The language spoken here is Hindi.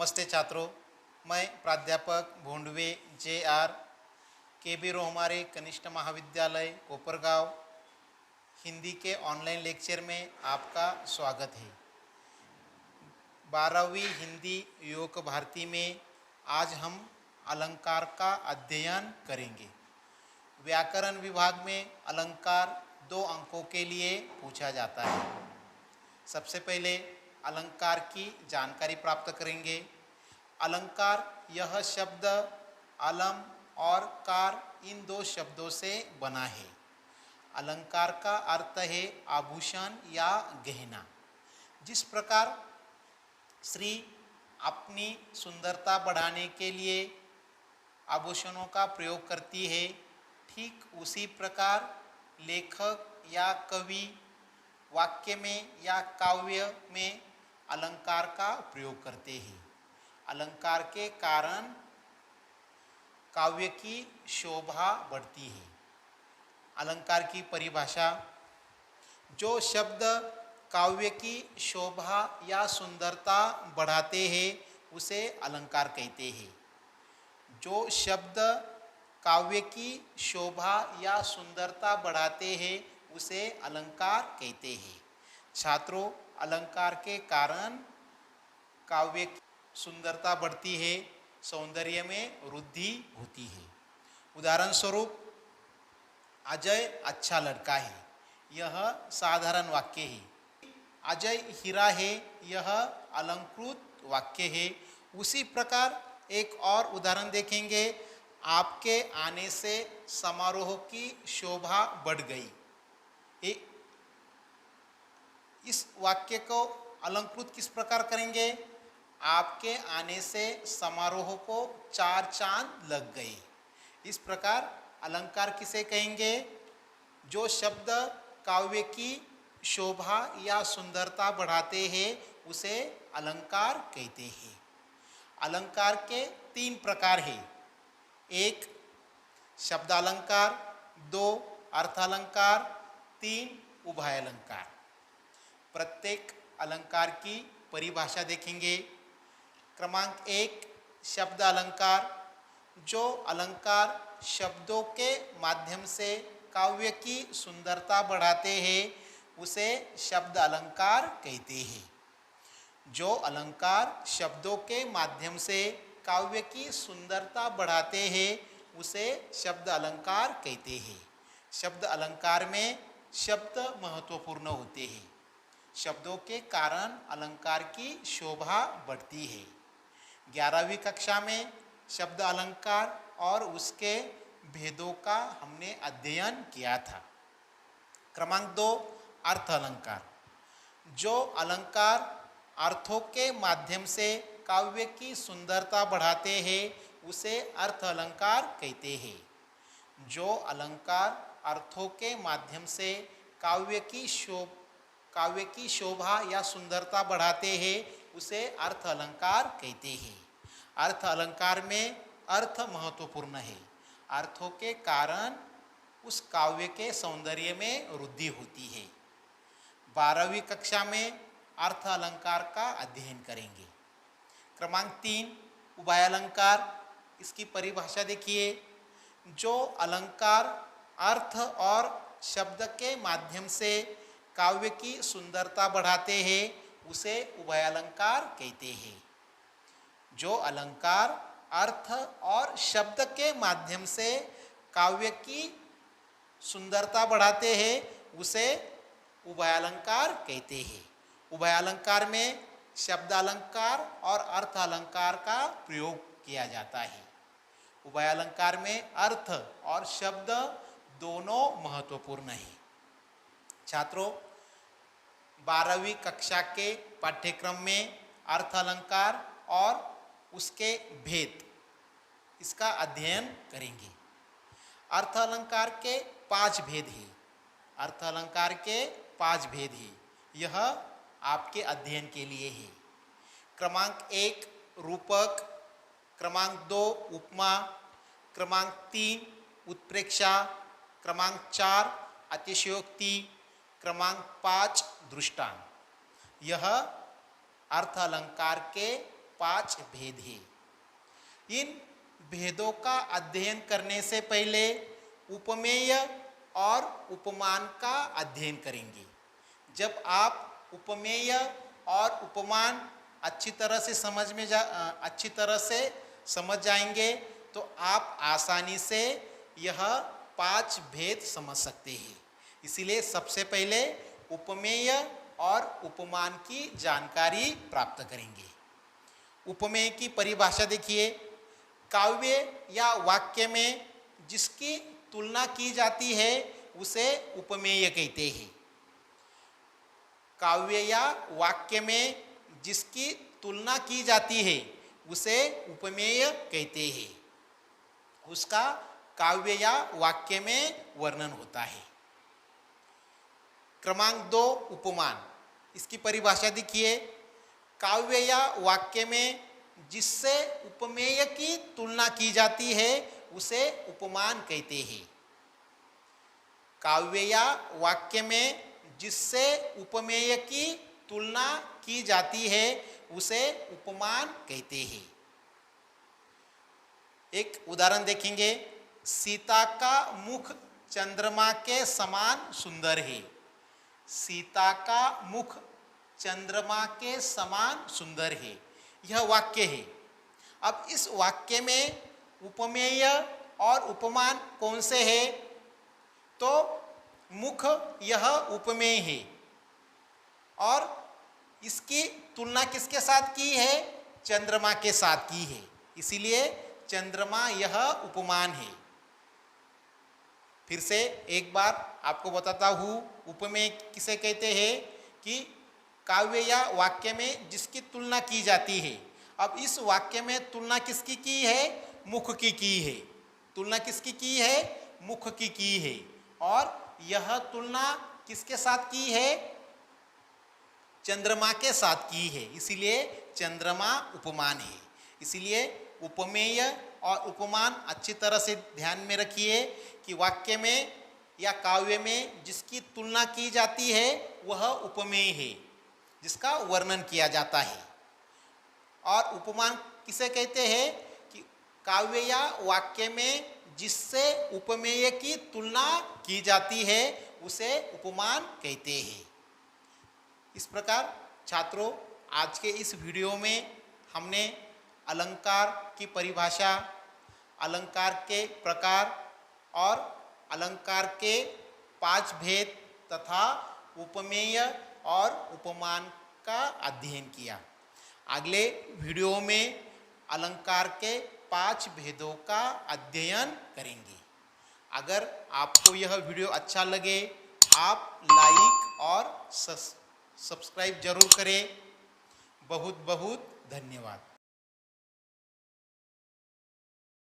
नमस्ते छात्रों, मैं प्राध्यापक भोंडवे JR KB रोहमारे कनिष्ठ महाविद्यालय कोपरगांव हिंदी के ऑनलाइन लेक्चर में आपका स्वागत है। 12वीं हिंदी योग भारती में आज हम अलंकार का अध्ययन करेंगे। व्याकरण विभाग में अलंकार 2 अंकों के लिए पूछा जाता है। सबसे पहले अलंकार की जानकारी प्राप्त करेंगे। अलंकार यह शब्द अलम और कार इन 2 शब्दों से बना है। अलंकार का अर्थ है आभूषण या गहना। जिस प्रकार स्त्री अपनी सुंदरता बढ़ाने के लिए आभूषणों का प्रयोग करती है, ठीक उसी प्रकार लेखक या कवि वाक्य में या काव्य में अलंकार का प्रयोग करते हैं। अलंकार के कारण काव्य की शोभा बढ़ती है। अलंकार की परिभाषा: जो शब्द काव्य की शोभा या सुंदरता बढ़ाते हैं उसे अलंकार कहते हैं। जो शब्द काव्य की शोभा या सुंदरता बढ़ाते हैं उसे अलंकार कहते हैं। छात्रों, अलंकार के कारण काव्य की सुंदरता बढ़ती है, सौंदर्य में वृद्धि होती है। उदाहरण स्वरूप, अजय अच्छा लड़का है, यह साधारण वाक्य है। अजय हीरा है, यह अलंकृत वाक्य है। उसी प्रकार एक और उदाहरण देखेंगे। आपके आने से समारोह की शोभा बढ़ गई। इस वाक्य को अलंकृत किस प्रकार करेंगे? आपके आने से समारोह को 4 चांद लग गए। इस प्रकार अलंकार किसे कहेंगे? जो शब्द काव्य की शोभा या सुंदरता बढ़ाते हैं उसे अलंकार कहते हैं। अलंकार के 3 प्रकार हैं। 1 शब्दालंकार, 2 अर्थालंकार, 3 उभयालंकार। प्रत्येक अलंकार की परिभाषा देखेंगे। क्रमांक 1 शब्द अलंकार। जो अलंकार शब्दों के माध्यम से काव्य की सुंदरता बढ़ाते हैं उसे शब्द अलंकार कहते हैं। जो अलंकार शब्दों के माध्यम से काव्य की सुंदरता बढ़ाते हैं उसे शब्द अलंकार कहते हैं। शब्द अलंकार में शब्द महत्वपूर्ण होते हैं। शब्दों के कारण अलंकार की शोभा बढ़ती है। 11वीं कक्षा में शब्द अलंकार और उसके भेदों का हमने अध्ययन किया था। क्रमांक 2 अर्थ अलंकार। जो अलंकार अर्थों के माध्यम से काव्य की सुंदरता बढ़ाते हैं उसे अर्थ अलंकार कहते हैं। जो अलंकार अर्थों के माध्यम से काव्य की शोभा या सुंदरता बढ़ाते हैं उसे अर्थ अलंकार कहते हैं। अर्थ अलंकार में अर्थ महत्वपूर्ण है। अर्थों के कारण उस काव्य के सौंदर्य में वृद्धि होती है। 12वीं कक्षा में अर्थ अलंकार का अध्ययन करेंगे। क्रमांक 3 उभयालंकार। इसकी परिभाषा देखिए। जो अलंकार अर्थ और शब्द के माध्यम से काव्य की सुंदरता बढ़ाते हैं उसे उभयालंकार कहते हैं। जो अलंकार अर्थ और शब्द के माध्यम से काव्य की सुंदरता बढ़ाते हैं उसे उभयालंकार कहते हैं। उभयालंकार में शब्दालंकार और अर्थ अलंकार का प्रयोग किया जाता है। उभयालंकार में अर्थ और शब्द दोनों महत्वपूर्ण हैं। छात्रों, 12वीं कक्षा के पाठ्यक्रम में अर्थ अलंकार और उसके भेद इसका अध्ययन करेंगे। अर्थ अलंकार के 5 भेद हैं। अर्थ अलंकार के 5 भेद हैं। यह आपके अध्ययन के लिए है। क्रमांक 1 रूपक, क्रमांक 2 उपमा, क्रमांक 3 उत्प्रेक्षा, क्रमांक 4 अतिशयोक्ति, क्रमांक 5 दृष्टांत। यह अर्थ अलंकार के 5 भेद हैं। इन भेदों का अध्ययन करने से पहले उपमेय और उपमान का अध्ययन करेंगे। जब आप उपमेय और उपमान अच्छी तरह से समझ जाएंगे तो आप आसानी से यह 5 भेद समझ सकते हैं। इसीलिए सबसे पहले उपमेय और उपमान की जानकारी प्राप्त करेंगे। उपमेय की परिभाषा देखिए, काव्य या वाक्य में जिसकी तुलना की जाती है उसे उपमेय कहते हैं। काव्य या वाक्य में जिसकी तुलना की जाती है उसे उपमेय कहते हैं। उसका काव्य या वाक्य में वर्णन होता है। क्रमांक 2 उपमान। इसकी परिभाषा देखिए, काव्य या वाक्य में जिससे उपमेय की तुलना की जाती है उसे उपमान कहते हैं। काव्य या वाक्य में जिससे उपमेय की तुलना की जाती है उसे उपमान कहते हैं। एक उदाहरण देखेंगे, सीता का मुख चंद्रमा के समान सुंदर है। सीता का मुख चंद्रमा के समान सुंदर है, यह वाक्य है। अब इस वाक्य में उपमेय और उपमान कौन से हैं? तो मुख यह उपमेय है और इसकी तुलना किसके साथ की है? चंद्रमा के साथ की है, इसीलिए चंद्रमा यह उपमान है। फिर से एक बार आपको बताता हूँ, उपमेय किसे कहते हैं कि काव्य या वाक्य में जिसकी तुलना की जाती है। अब इस वाक्य में तुलना किसकी की है? मुख की है। तुलना किसकी की है? मुख की है। और यह तुलना किसके साथ की है? चंद्रमा के साथ की है, इसीलिए चंद्रमा उपमान है। इसीलिए उपमेय और उपमान अच्छी तरह से ध्यान में रखिए कि वाक्य में या काव्य में जिसकी तुलना की जाती है वह उपमेय है, जिसका वर्णन किया जाता है। और उपमान किसे कहते हैं कि काव्य या वाक्य में जिससे उपमेय की तुलना की जाती है उसे उपमान कहते हैं। इस प्रकार छात्रों, आज के इस वीडियो में हमने अलंकार की परिभाषा, अलंकार के प्रकार और अलंकार के 5 भेद तथा उपमेय और उपमान का अध्ययन किया। अगले वीडियो में अलंकार के 5 भेदों का अध्ययन करेंगे। अगर आपको यह वीडियो अच्छा लगे, आप लाइक और सब्सक्राइब जरूर करें। बहुत बहुत धन्यवाद।